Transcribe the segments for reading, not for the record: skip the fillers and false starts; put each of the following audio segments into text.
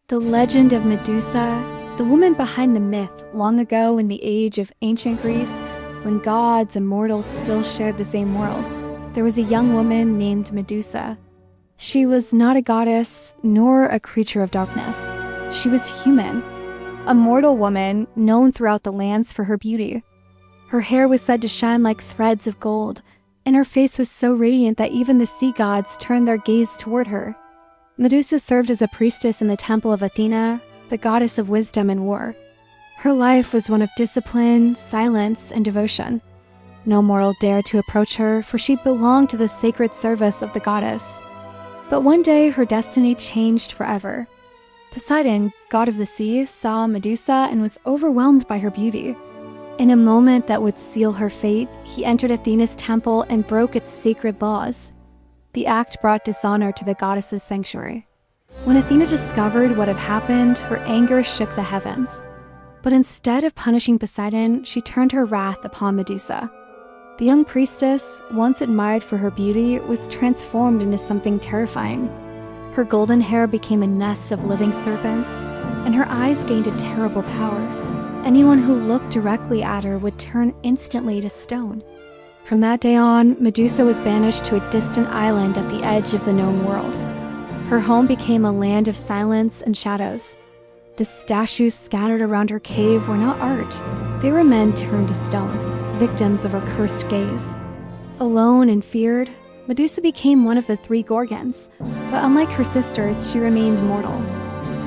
The legend of Medusa, the woman behind the myth long ago in the age of ancient Greece, when gods and mortals still shared the same world, there was a young woman named Medusa. She was not a goddess nor a creature of darkness. She was human, a mortal woman known throughout the lands for her beauty. Her hair was said to shine like threads of gold, and her face was so radiant that even the sea gods turned their gaze toward her. Medusa served as a priestess in the temple of Athena, the goddess of wisdom and war. Her life was one of discipline, silence, and devotion. No mortal dared to approach her, for she belonged to the sacred service of the goddess. But one day, her destiny changed forever. Poseidon, god of the sea, saw Medusa and was overwhelmed by her beauty. In a moment that would seal her fate, he entered Athena's temple and broke its sacred laws. The act brought dishonor to the goddess's sanctuary. When Athena discovered what had happened, her anger shook the heavens. But instead of punishing Poseidon, she turned her wrath upon Medusa. The young priestess, once admired for her beauty, was transformed into something terrifying. Her golden hair became a nest of living serpents, and her eyes gained a terrible power. Anyone who looked directly at her would turn instantly to stone. From that day on, Medusa was banished to a distant island at the edge of the known world. Her home became a land of silence and shadows. The statues scattered around her cave were not art. They were men turned to stone, victims of her cursed gaze. Alone and feared, Medusa became one of the three Gorgons, but unlike her sisters, she remained mortal.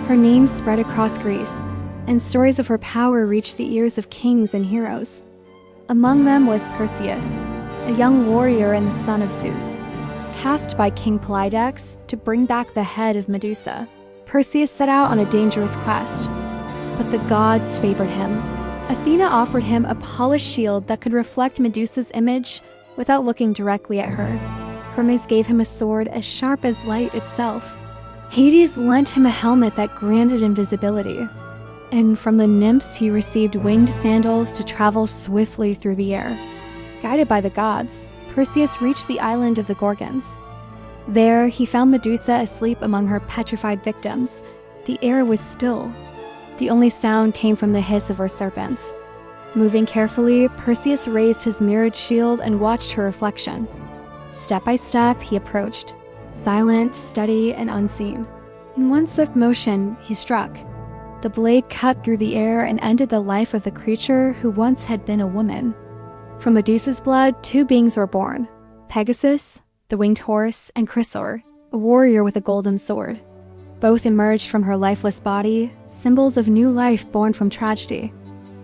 Her name spread across Greece, and stories of her power reached the ears of kings and heroes. Among them was Perseus, a young warrior and the son of Zeus. Tasked by King Polydex to bring back the head of Medusa, Perseus set out on a dangerous quest. But the gods favored him. Athena offered him a polished shield that could reflect Medusa's image without looking directly at her. Hermes gave him a sword as sharp as light itself. Hades lent him a helmet that granted invisibility. And from the nymphs he received winged sandals to travel swiftly through the air. Guided by the gods, Perseus reached the island of the Gorgons. There, he found Medusa asleep among her petrified victims. The air was still. The only sound came from the hiss of her serpents. Moving carefully, Perseus raised his mirrored shield and watched her reflection. Step by step, he approached, silent, steady, and unseen. In one swift motion, he struck. The blade cut through the air and ended the life of the creature who once had been a woman. From Medusa's blood, two beings were born: Pegasus, the winged horse, and Chrysaor, a warrior with a golden sword. Both emerged from her lifeless body, symbols of new life born from tragedy.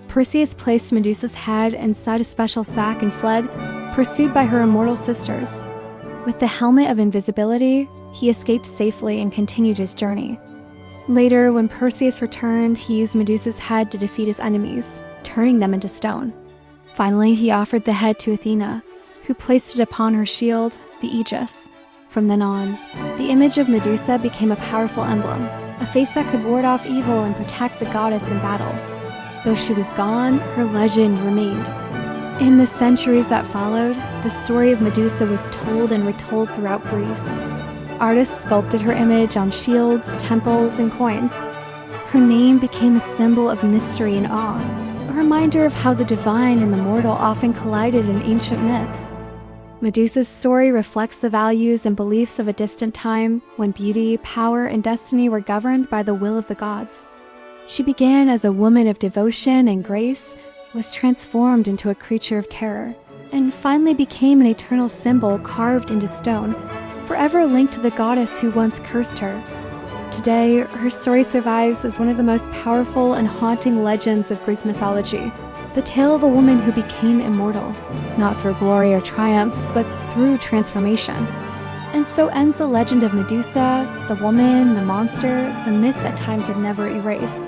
Perseus placed Medusa's head inside a special sack and fled, pursued by her immortal sisters. With the helmet of invisibility, he escaped safely and continued his journey. Later, when Perseus returned, he used Medusa's head to defeat his enemies, turning them into stone. Finally, he offered the head to Athena, who placed it upon her shield, the Aegis. From then on, the image of Medusa became a powerful emblem, a face that could ward off evil and protect the goddess in battle. Though she was gone, her legend remained. In the centuries that followed, the story of Medusa was told and retold throughout Greece. Artists sculpted her image on shields, temples, and coins. Her name became a symbol of mystery and awe, a reminder of how the divine and the mortal often collided in ancient myths. Medusa's story reflects the values and beliefs of a distant time when beauty, power, and destiny were governed by the will of the gods. She began as a woman of devotion and grace, was transformed into a creature of terror, and finally became an eternal symbol carved into stone, forever linked to the goddess who once cursed her. Today, her story survives as one of the most powerful and haunting legends of Greek mythology, the tale of a woman who became immortal, not through glory or triumph, but through transformation. And so ends the legend of Medusa, the woman, the monster, the myth that time could never erase.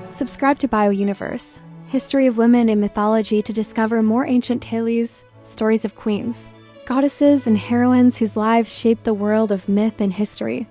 Subscribe to BioUniverse, History of Women in Mythology, to discover more ancient tales, stories of queens, goddesses, and heroines whose lives shaped the world of myth and history.